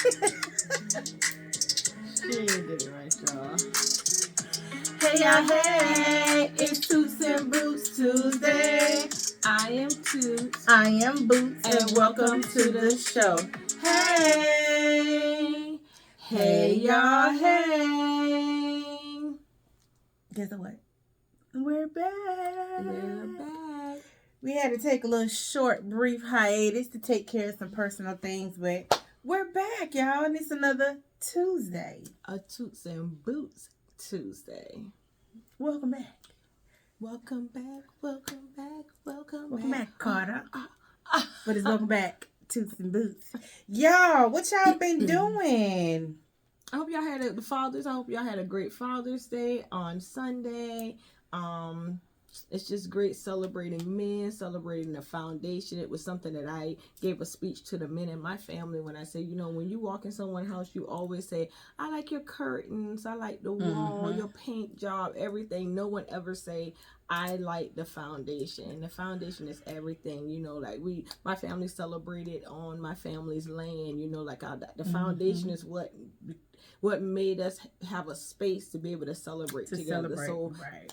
She did it right, y'all. Hey, y'all, hey, it's Toots and Boots Tuesday. I am Toots. I am Boots, And welcome to the show. Hey, Hey, y'all, hey. Guess what? We're back. We're back. We had to take a little short, brief hiatus to take care of some personal things, but we're back, y'all, and it's another Tuesday. A Toots and Boots Tuesday. Welcome back. Welcome back, welcome back, Welcome back, Carter. But it's welcome back, Toots and Boots. Y'all, what y'all been doing? I hope y'all had I hope y'all had a great Father's Day on Sunday. It's just great celebrating men, celebrating the foundation. It was something that I gave a speech to the men in my family when I say, when you walk in someone's house, you always say, I like your curtains, I like the wall, your paint job, everything. No one ever say, I like the foundation. The foundation is everything. My family celebrated on my family's land. The foundation is what made us have a space to be able to celebrate together.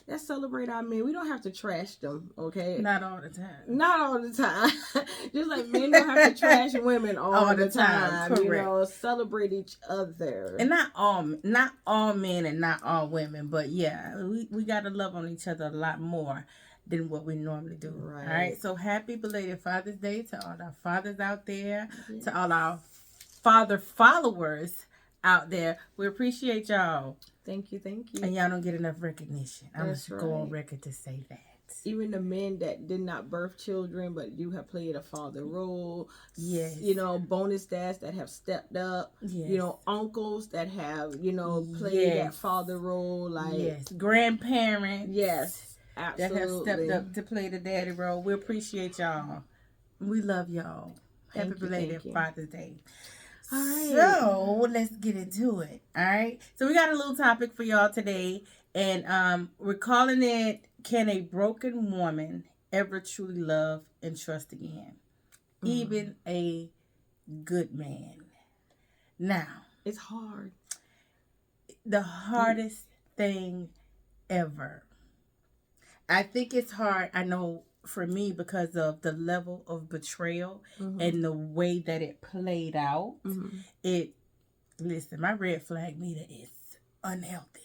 Let's celebrate our men. We don't have to trash them, okay? Not all the time. Not all the time. Just like men don't have to trash women all the time. Correct. Celebrate each other. And not all men and not all women, but yeah, we gotta love on each other a lot more than what we normally do. Right. All right. So happy belated Father's Day to all our fathers out there, to all our father followers out there. We appreciate y'all. Thank you. And y'all don't get enough recognition. I'm going to go on record to say that. Even the men that did not birth children, but you have played a father role. Yes. Bonus dads that have stepped up. Yes. Uncles that have, played that father role. Yes. Grandparents. Yes. Absolutely. That have stepped up to play the daddy role. We appreciate y'all. We love y'all. Happy belated Father's Day. All right. So let's get into it. All right. So we got a little topic for y'all today, and we're calling it, "Can a broken woman ever truly love and trust again, even a good man?" Now, it's hard. The hardest thing ever. I think it's hard. I know. For me, because of the level of betrayal and the way that it played out, listen, my red flag meter is unhealthy.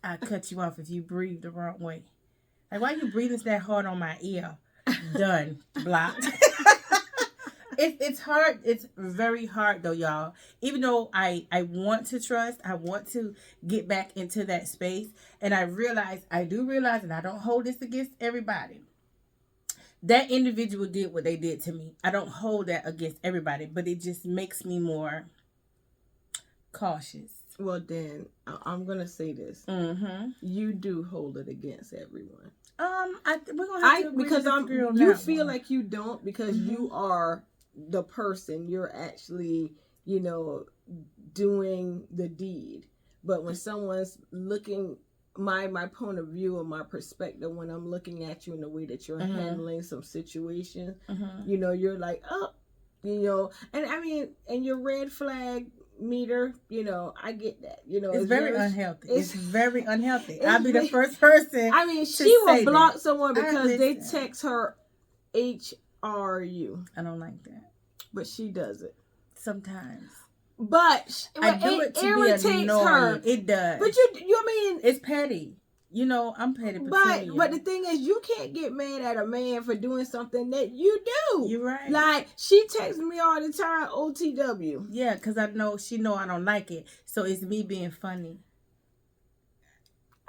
I cut you off if you breathe the wrong way. Like, why you breathing that hard on my ear? Done. Blocked. It's hard. It's very hard though, y'all. Even though I want to trust, I want to get back into that space, and I do realize, and I don't hold this against everybody. That individual did what they did to me. I don't hold that against everybody, but it just makes me more cautious. Well, then, I'm going to say this. You do hold it against everyone. We're going to have to agree because to disagree on you that feel one. like you don't, because you are the person. You're actually, doing the deed. But when someone's looking... My point of view or my perspective when I'm looking at you in the way that you're handling some situations, you're like, and I mean, and your red flag meter, I get that, it's very unhealthy. It's very unhealthy. I'll be the first person. I mean, she will block someone because they text her HRU. I don't like that, but she does it sometimes. But I do it to irritates be annoying. her. It does. But you mean it's petty. I'm petty. But the thing is, you can't get mad at a man for doing something that you do. You're right. Like, she texts me all the time, OTW. Yeah, because she know I don't like it. So it's me being funny.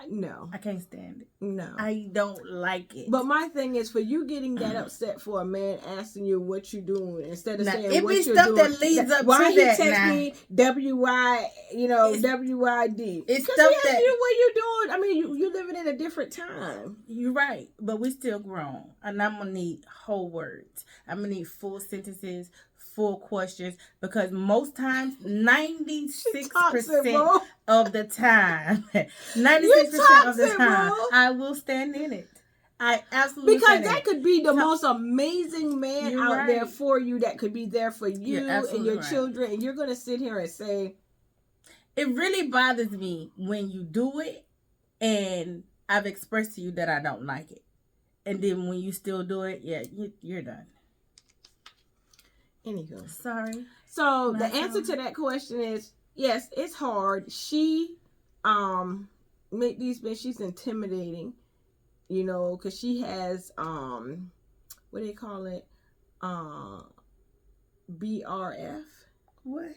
No. I can't stand it. No. I don't like it. But my thing is, for you getting that upset for a man asking you what you doing instead of saying it what be you're stuff doing. That leads up why to he that text now. me WYD. It's stuff that you what you doing. I mean, you living in a different time. You're right, but we still grown, and I'm gonna need whole words. I'm gonna need full sentences, full questions, because most times 96% of the time, 96% of the time, I will stand in it. I absolutely because that could be the most amazing man You're out there right. for you, that could be there for you You're and absolutely your right. children, and you're gonna sit here and say, It really bothers me when you do it and I've expressed to you that I don't like it, and then when you still do it, yeah, you're done. anywho. Sorry. So the answer to that question is yes, it's hard. She make these men, she's intimidating, you know, because she has what do they call it, BRF. What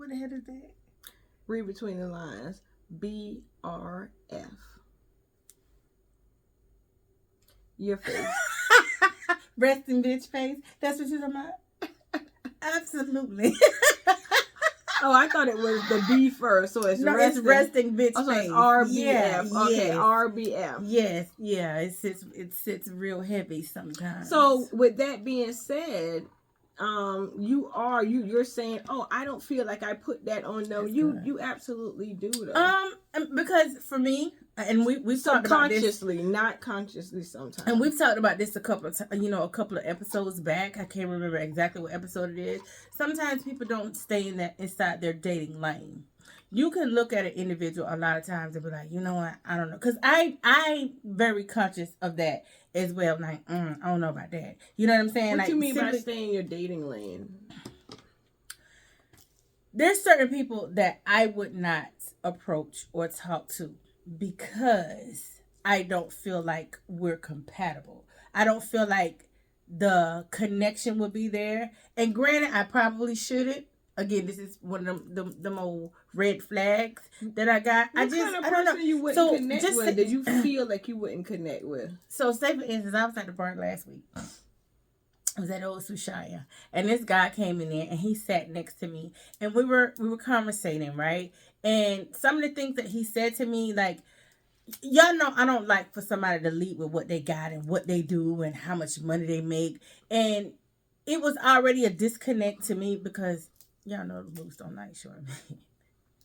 the hell is that? Read between the lines. BRF. Your face. Resting bitch face. That's what you're talking about? Absolutely. Oh, I thought it was the B first, so it's no, resting. it's resting bitch oh, so face. it's RBF. Yeah, Okay, yes. RBF. Yes, yeah, it sits real heavy sometimes. So with that being said, you're saying, oh, I don't feel like I put that on. No, you absolutely do though. Because for me, and we've talked about this subconsciously, not consciously sometimes. And we've talked about this a couple of episodes back. I can't remember exactly what episode it is. Sometimes people don't stay inside their dating lane. You can look at an individual a lot of times and be like, you know what, I don't know, because I'm very conscious of that as well. Like, I don't know about that. You know what I'm saying? What like, you mean by staying in your dating lane? There's certain people that I would not approach or talk to because I don't feel like we're compatible. I don't feel like the connection would be there. And granted, I probably shouldn't. Again, this is one of them old red flags that I got. What kind of person you wouldn't connect with that you feel like you wouldn't connect with? So, say for instance, I was at the bar last week. I was at old Sushaya, and this guy came in there, and he sat next to me, and we were conversating, right? And some of the things that he said to me, like, y'all know I don't like for somebody to lead with what they got and what they do and how much money they make, and it was already a disconnect to me because y'all know the boots don't like short men.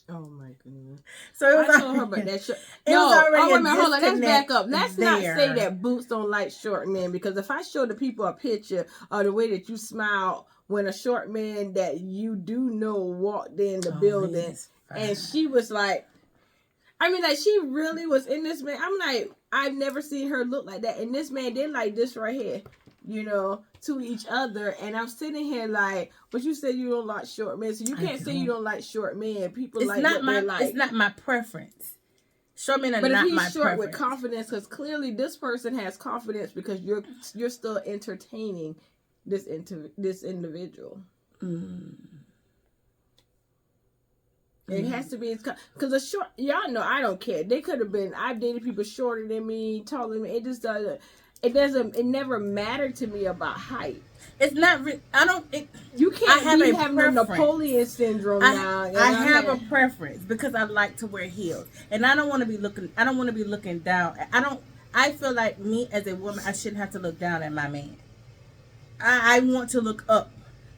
Oh my goodness! So it was I told her about that. It was already wait a minute, hold on. Let's back up. Let's there. not say that boots don't like short men, because if I show the people a picture of the way that you smile when a short man that you do know walked in the building, and she was like, I mean, like, she really was in this man. I'm like, I've never seen her look like that. And this man did like this right here, you know, to each other. And I'm sitting here like, but you said you don't like short men, so you can't say you don't like short men. People it's like not what they like. It's not my preference. Short men are but not if he's my short preference. with confidence, because clearly this person has confidence because you're still entertaining this individual. It has to be, because a short, y'all know I don't care. They could have been, I've dated people shorter than me, taller than me. It just doesn't, it never mattered to me about height. It's not, you can't be having a Napoleon syndrome now. I have a preference because I like to wear heels. And I don't want to be looking down. I feel like me as a woman, I shouldn't have to look down at my man. I want to look up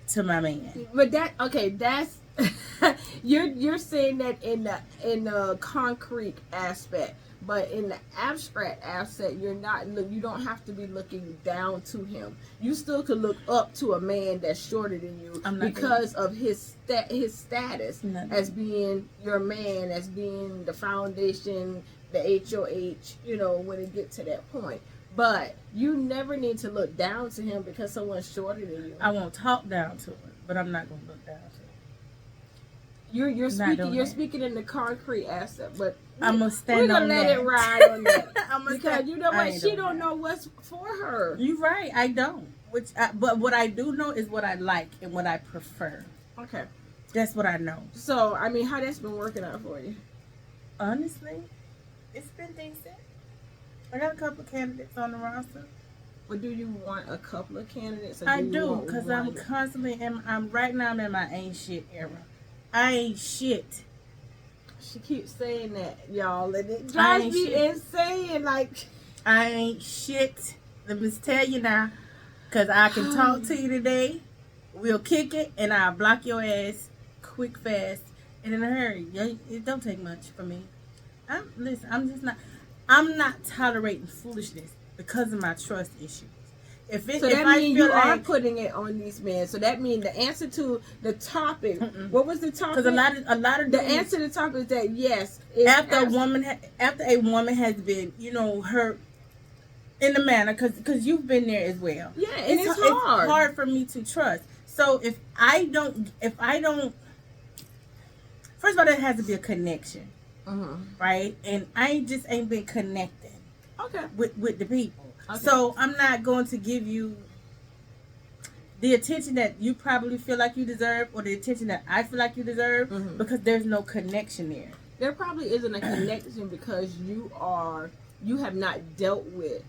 to my man. But that's, you're saying that in the concrete aspect, but in the abstract aspect, you don't have to be looking down to him. You still could look up to a man that's shorter than you because of his status as being your man, as being the foundation, the HOH. You know, when it get to that point. But you never need to look down to him because someone's shorter than you. I won't talk down to him, but I'm not gonna look down to him. You're speaking in the concrete aspect, but I'm gonna stand we're gonna on let that. it ride on that because you know what, she don't know what's for her. You're right, I don't. But what I do know is what I like and what I prefer. Okay, that's what I know. So I mean, how that's been working out for you? Honestly, it's been decent. I got a couple of candidates on the roster. But do you want a couple of candidates? I do, because I'm constantly right now I'm in my ain't shit era. I ain't shit. She keeps saying that, y'all, and it drives me insane. Like, I ain't shit. Let me tell you now, because I can talk to you today. We'll kick it, and I'll block your ass quick, fast, and in a hurry. It don't take much for me. I'm just not. I'm not tolerating foolishness because of my trust issues. So that means you are putting it on these men. So that means the answer to the topic. What was the topic? Because a lot of the answer to the topic is that yes, after a woman has been, you know, hurt in the manner, because you've been there as well. Yeah, and it's hard. It's hard for me to trust. So if I don't, first of all, there has to be a connection, right? And I just ain't been connected. Okay. With the people. Okay. So I'm not going to give you the attention that you probably feel like you deserve, or the attention that I feel like you deserve, because there's no connection there. There probably isn't a connection because you have not dealt with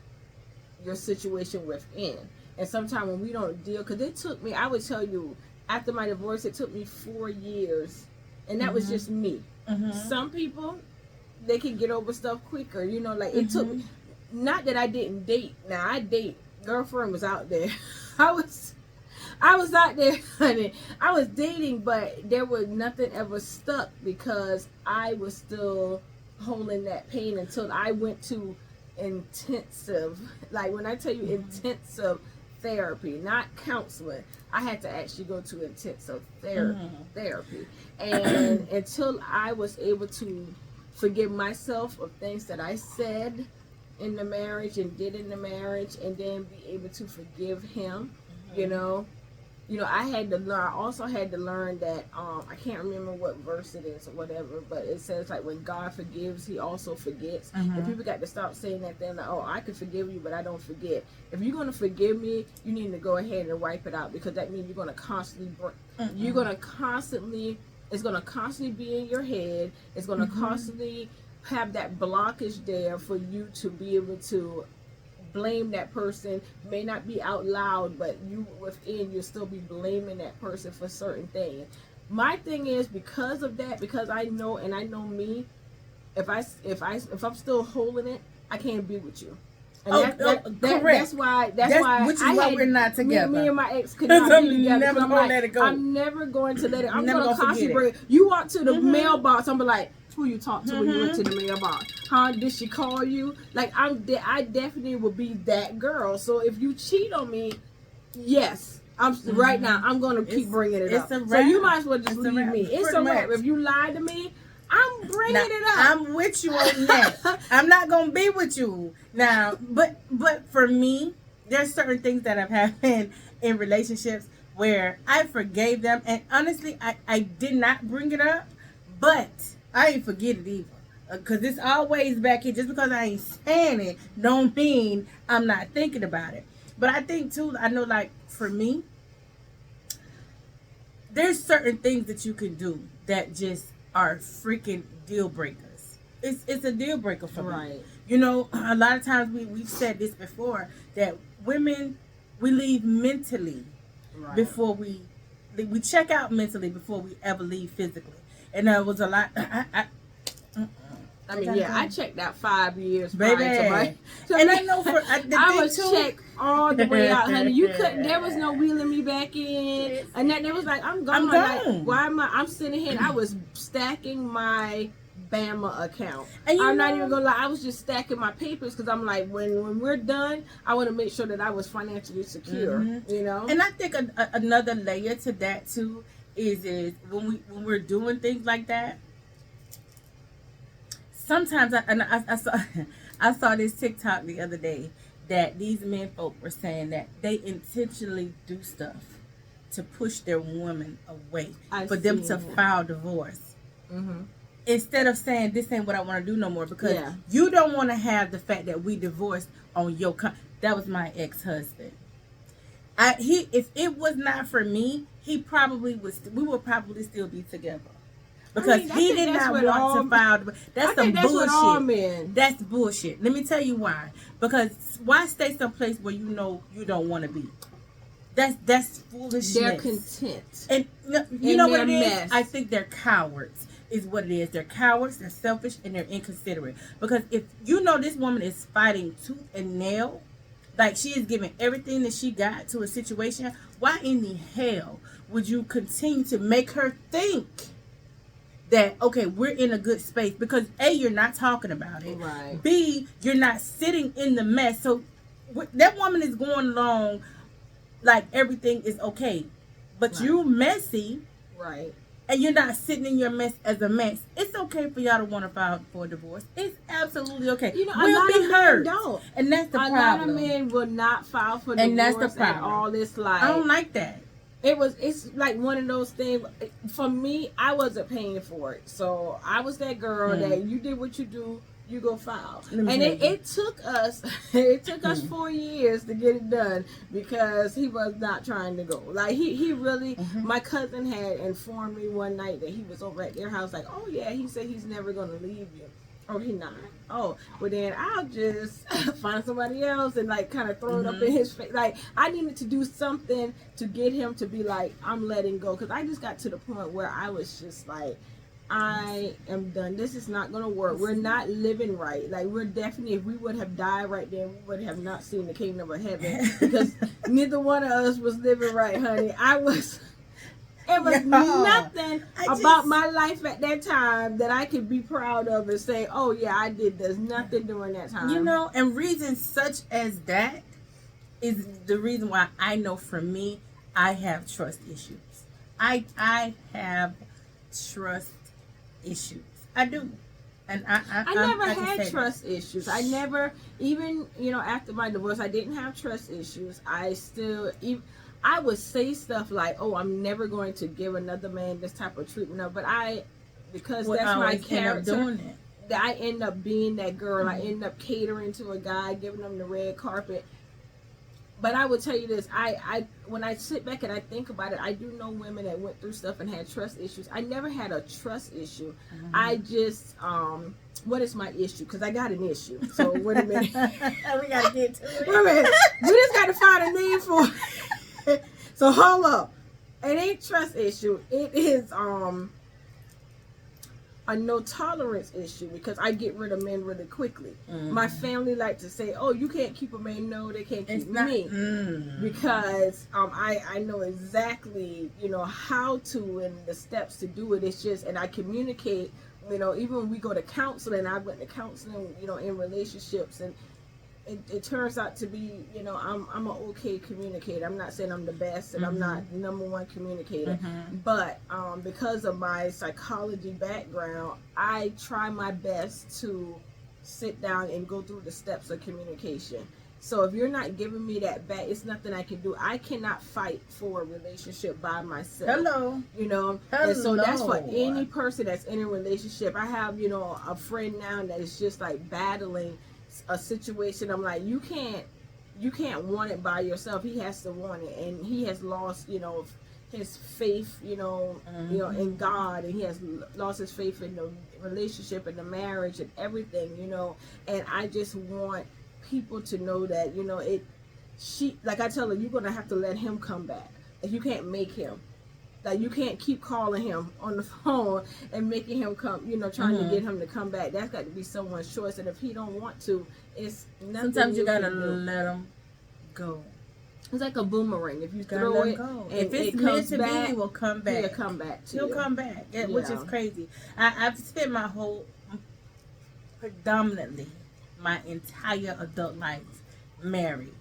your situation within. And sometimes when we don't deal, because it took me, I would tell you, after my divorce, it took me 4 years, and that was just me. Some people, they can get over stuff quicker, you know, like it took, not that I didn't date. Now I date, girlfriend was out there. I was out there, honey. I was dating, but there was nothing ever stuck because I was still holding that pain until I went to intensive, like when I tell you intensive therapy, not counseling, I had to actually go to intensive therapy. And until I was able to forgive myself of things that I said in the marriage and did in the marriage, and then be able to forgive him, you know, I had to learn. I also had to learn that I can't remember what verse it is or whatever, but it says like when God forgives, He also forgets. And people got to stop saying that. They're like, "Oh, I can forgive you, but I don't forget." If you're gonna forgive me, you need to go ahead and wipe it out, because that means you're gonna constantly you're gonna constantly. It's gonna constantly be in your head. It's gonna constantly have that blockage there for you to be able to blame that person. May not be out loud, but you within, you'll still be blaming that person for certain things. My thing is, because of that, because I know, and I know me, if I'm still holding it, I can't be with you. And correct. That's why we're not together. Me and my ex could not be together. Never gonna let it go. I'm never going to let it. I'm never gonna constantly bring. You walk to the mailbox, I'm like, who you talk to when you went to the mailbox? Huh? Did she call you? Like I definitely will be that girl. So if you cheat on me, yes, I'm right now. I'm gonna keep bringing it up. So you might as well just leave me. It's a wrap. If you lie to me, I'm bringing it up. I'm with you on that. I'm not gonna be with you now. But for me, there's certain things that have happened in relationships where I forgave them, and honestly, I did not bring it up, but I ain't forget it either. Because it's always back here. Just because I ain't saying it don't mean I'm not thinking about it. But I think too, I know, like for me, there's certain things that you can do that just are freaking deal breakers. It's a deal breaker for me. Right. You know, a lot of times we've said this before, that women, we leave mentally before we check out mentally before we ever leave physically. And there was a lot. I checked out 5 years, baby. And I know I was checked all the way out, honey. You couldn't. There was no wheeling me back in, and that there was like, I'm gone. Like, why am I'm sitting here? And I was stacking my Bama account. And I'm not even gonna lie. I was just stacking my papers because I'm like, when we're done, I want to make sure that I was financially secure. You know. And I think another layer to that too is when we're doing things like that. Sometimes I saw this TikTok the other day that these men folk were saying that they intentionally do stuff to push their woman away for them to file divorce. Instead of saying, this ain't what I want to do no more, because you don't want to have the fact that we divorced on your that was my ex-husband. If it was not for me, we would probably still be together. Because he did not want to file. That's some bullshit. That's bullshit. Let me tell you why. Because why stay someplace where you know you don't want to be? That's foolishness. They're content. And you know what it is? I think they're cowards. Is what it is. They're cowards. They're selfish, and they're inconsiderate. Because if you know this woman is fighting tooth and nail, like she is giving everything that she got to a situation, why in the hell would you continue to make her think that, okay, we're in a good space, because A, you're not talking about it. Right. B, you're not sitting in the mess. So that woman is going along like everything is okay, but Right. you're messy. Right. And you're not sitting in your mess as a mess. It's okay for y'all to want to file for a divorce. It's absolutely okay. You know, we'll a lot be of hurt. men don't. And that's the problem. problem. A lot of men will not file for divorce. And that's the problem. At all. It's like, I don't like that. It's like one of those things. For me, I wasn't paying for it. So I was that girl that you did what you do, you go file. And it took us it took us 4 years to get it done, because he was not trying to go. Like he really my cousin had informed me one night that he was over at their house, like, oh yeah, he said he's never gonna leave you. Oh, he not. Oh, well then I'll just find somebody else and like kind of throw it up in his face. Like I needed to do something to get him to be like, I'm letting go, because I just got to the point where I was just like, I am done. This is not going to work. We're not living right. Like, we're definitely, if we would have died right then, we would have not seen the kingdom of heaven, because neither one of us was living right, honey. It was nothing about my life at that time that I could be proud of and say, oh yeah, I did this. Nothing during that time. You know, and reasons such as that is the reason why I know for me, I have trust issues. I have trust issues. I do. And I never had trust issues. I never, even, you know, after my divorce, I didn't have trust issues. I would say stuff like, oh, I'm never going to give another man this type of treatment. But because that's my character, doing it. I end up being that girl. I end up catering to a guy, giving him the red carpet. But I would tell you this, I when I sit back and I think about it, I do know women that went through stuff and had trust issues. I never had a trust issue. I just, what is my issue? Because I got an issue. So wait a minute. We got to get to it. Wait a minute. We just got to find a name for it. So hold up. It ain't trust issue. It is a no tolerance issue, because I get rid of men really quickly. My family like to say, oh, you can't keep a man. No, they can't keep me. Because I know exactly, you know, how to and the steps to do it. It's just, and I communicate, you know, even when we go to counseling, I went to counseling, you know, in relationships, and it turns out to be, you know, I'm an okay communicator. I'm not saying I'm the best, and I'm not number one communicator, but because of my psychology background, I try my best to sit down and go through the steps of communication. So if you're not giving me that back, it's nothing I can do. I cannot fight for a relationship by myself. Hello. You know, and so that's for any person that's in a relationship. I have, you know, a friend now that is just like battling a situation. I'm like, you can't want it by yourself. He has to want it, and he has lost, you know, his faith, you know, in God, and he has lost his faith in the relationship and the marriage and everything, you know. And I just want people to know that, you know, like I tell her, you're gonna have to let him come back. If you can't make him. Like, you can't keep calling him on the phone and making him come, you know, trying to get him to come back. That's got to be someone's choice. And if he don't want to, it's nothing. Sometimes you got to let him go. It's like a boomerang. If you throw it, go. And if it's meant to be, he will come back. He'll come back to He'll you. come back, which is crazy. I've spent predominantly my entire adult life married.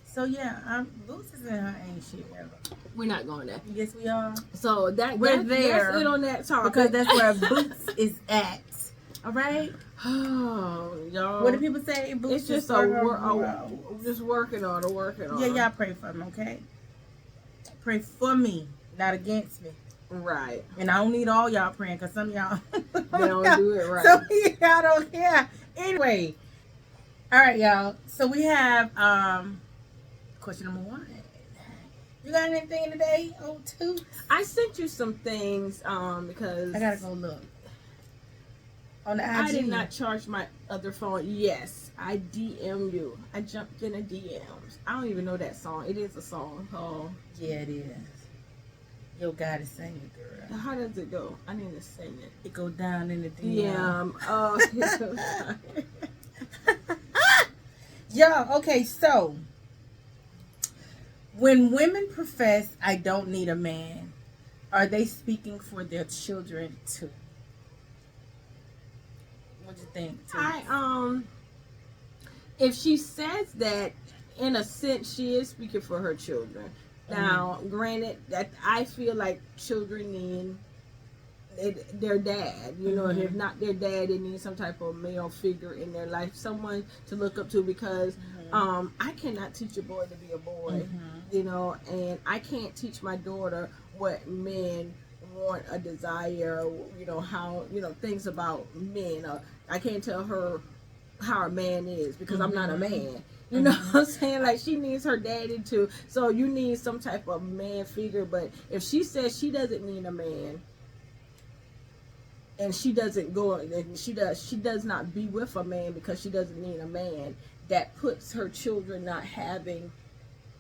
So yeah, Boots is in her ain't shit ever. We're not going there. Yes, we are. So we're there. That's it on that topic. Because that's where Boots is at. All right. Oh, y'all. What do people say? Boots it's just just working on it. Yeah, y'all pray for me, okay? Pray for me, not against me. Right. And I don't need all y'all praying, because some of y'all they don't do it right. Some of y'all don't care. Anyway. All right, y'all. So we have question number 1. You got anything today, old Toots? I sent you some things because I gotta go look on the IG. I did not charge my other phone. Yes, I DM you. I jumped in a DMs. I don't even know that song. It is a song. Oh, yeah, it is. Yo, gotta sing it, girl. How does it go? I need to sing it. It go down in the DM. Yeah. Oh. Yo, okay, so when women profess, I don't need a man, are they speaking for their children too? What do you think? If she says that, in a sense, she is speaking for her children. Now, granted, that I feel like children need their dad. You know, if not their dad, they need some type of male figure in their life, someone to look up to. Because I cannot teach a boy to be a boy. You know, and I can't teach my daughter what men want, a desire. You know how, you know, things about men. I can't tell her how a man is, because I'm not a man. You know what I'm saying? Like, she needs her daddy too. So you need some type of man figure. But if she says she doesn't need a man, and she doesn't go, and she does not be with a man because she doesn't need a man, that puts her children not having.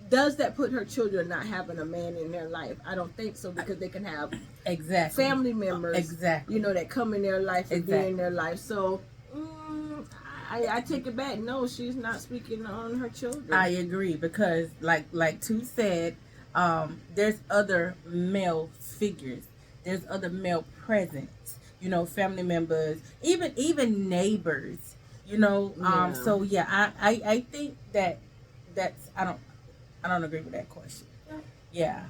Does that put her children not having a man in their life? I don't think so, because they can have family members, you know, that come in their life and be in their life. So I take it back. No, she's not speaking on her children. I agree, because like Toots said, there's other male figures, there's other male presence, you know, family members, even neighbors, you know. So yeah, I think that's I don't agree with that question. Yeah.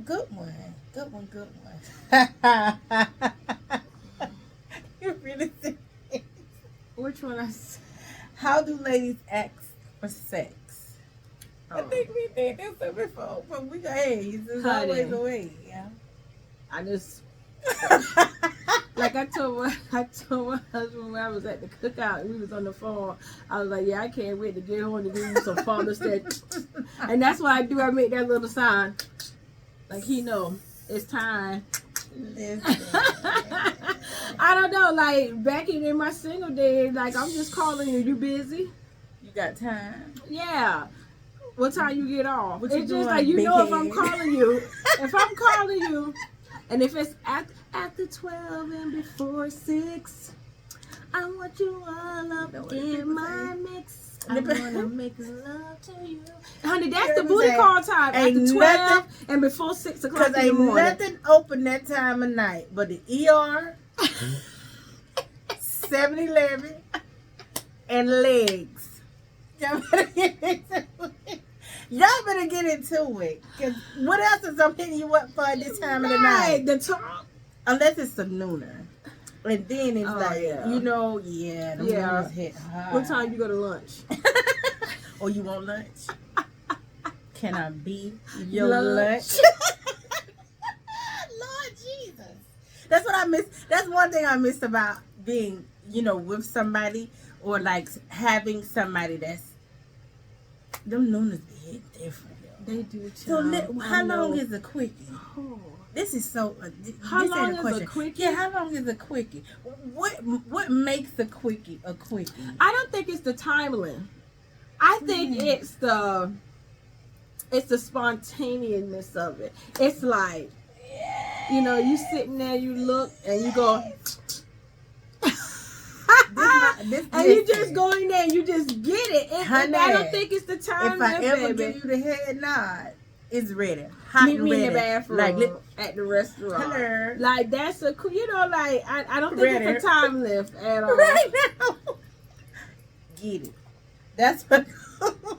Good one. You really think? Which one? How do ladies ask for sex? Oh. I think we did this before, but we got there's always a way. Yeah. I just like I told my husband when I was at the cookout and we was on the phone. I was like, yeah, I can't wait to get home to give you some Father's Day. And that's what I do. I make that little sign, like he know it's time. I don't know. Like back in my single days, like I'm just calling you. You busy? You got time? Yeah. What time you get off? What It's you just doing, like, you big know, head? if I'm calling you, and if it's after 12 and before 6, I want you all up in my mix. I wanna make love to you, honey. That's the booty call time. After 12 and before 6 o'clock in the morning. Because ain't nothing open that time of night but the ER, 7-Eleven, and legs. Y'all better get into it. Cause what else is I'm hitting you up for at this time of the night? The talk. Unless it's a nooner. And then it's you know, the nooners hit hard. What time you go to lunch? Or you want lunch? Can I be your lunch? Lord Jesus. That's what I miss. That's one thing I miss about being, you know, with somebody, or like having somebody that's, them nooners be hit different. They do. So how long is a quickie? Oh. This is so. How long is a quickie? Yeah, how long is a quickie? What makes a quickie a quickie? I don't think it's the time limit. I think it's the spontaneousness of it. It's like, you know, you sitting there, you look, and you go, and you just go in there and you just get it. And I don't think it's the time limit, if I ever baby. give you the head nod, it's ready. Hot Meet and me ready. in the bathroom, like, at the restaurant. Hello. Like, that's a, you know, like, I don't think Ready. it's a time lift at all. Right now. Get it. That's a good one.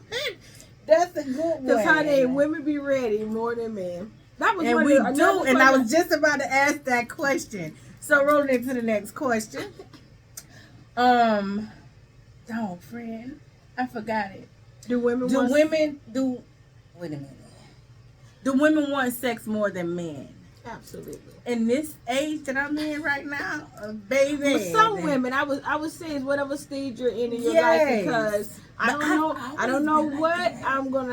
Because, honey, women be ready more than men. That was and one we of the, do, and I was just about to ask that question. So rolling into the next question. Dog friend, I forgot it. Do women wait a minute. Do women want sex more than men? Absolutely. In this age that I'm in right now, baby. For some women, I would say it's whatever stage you're in your life, because I don't know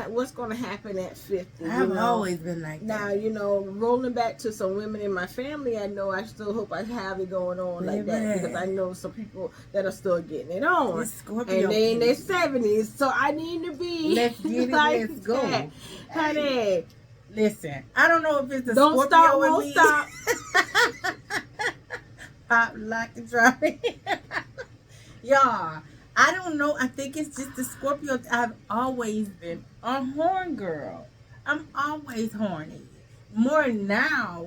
what's gonna happen at 50. I've always been like that. Now, you know, rolling back to some women in my family, I know I still hope I have it going on like that, because I know some people that are still getting it on, and they in their 70s, so I need to be. Let's get it. Like let's go, that. Honey. Listen, I don't know if it's the Don't Scorpio stop, in won't me. stop. Pop, lock, and drop it. Y'all, I don't know. I think it's just the Scorpio. I've always been a horn girl. I'm always horny. More now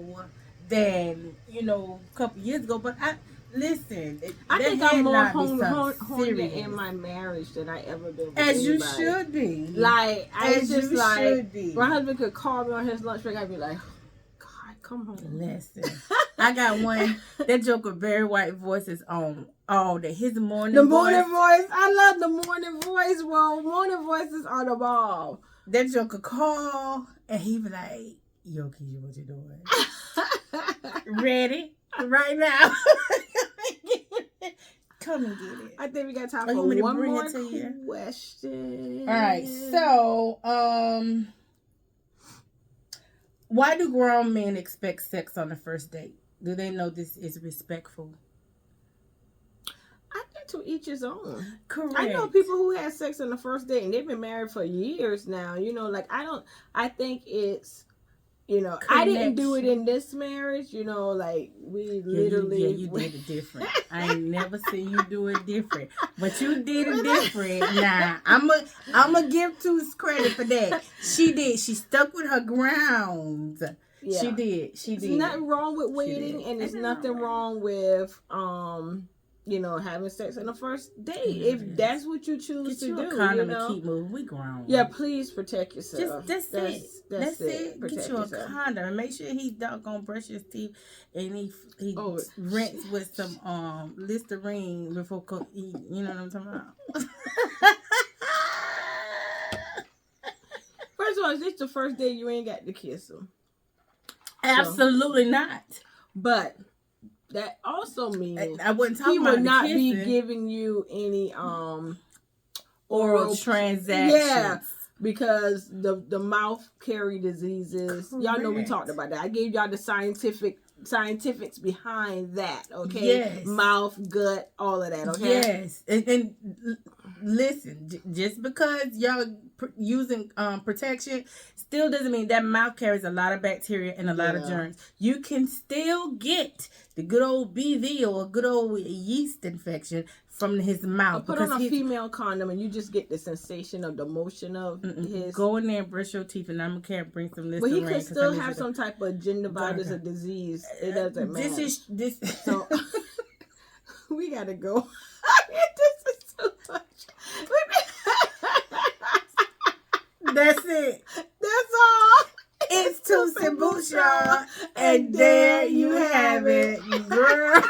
than a couple years ago. But listen, I that think had I'm more not be something hornier in serious. my marriage than I ever been with As you anybody. should be. Like, I As just you like, should be. my husband could call me on his lunch break. I'd be like, God, come home. Listen, I got one. That joker, Barry White voice is on all day. His morning The morning voice. I love the morning voice. Well, morning voices are the ball. That joker call and he be like, yo, Keisha, what you doing? Ready? Right now. Come and get it. I think we got time for one more question. All right. So, why do grown men expect sex on the first date? Do they know this is respectful? I think to each his own. Correct. I know people who had sex on the first date and they've been married for years now. I think it's, I didn't do it in this marriage. Like we literally. Yeah, you did it different. I ain't never seen you do it different, but you did it different. Nah, I'ma give Toots credit for that. She did. She stuck with her grounds. Yeah. She did. There's nothing wrong with waiting, and there's nothing wrong with having sex on the first date if that's what you choose to do. Get you a condom and keep moving. We grown. Yeah, please protect yourself. That's it. Get you a condom and make sure he doggone brush his teeth and he rinse with some Listerine before you know what I'm talking about. First of all, is this the first day you ain't got to kiss him? Absolutely not. But that also means I wouldn't talk he about would not kissing. be giving you any oral transactions. Yeah, because the mouth carry diseases. Correct. Y'all know we talked about that. I gave y'all the scientifics behind that. Okay, yes. Mouth, gut, all of that. Okay, yes, and listen, just because y'all using protection still doesn't mean that mouth carries a lot of bacteria and a lot of germs. You can still get the good old BV or a good old yeast infection from his mouth. Put on a female condom and you just get the sensation of the motion of his. Go in there and brush your teeth, and I'm gonna bring some Listerine. But he could still have some type of gingivitis or disease. It doesn't matter. So we gotta go. This is too much. That's it. That's all. It's Toots and Bouchard, and there you have it, girl.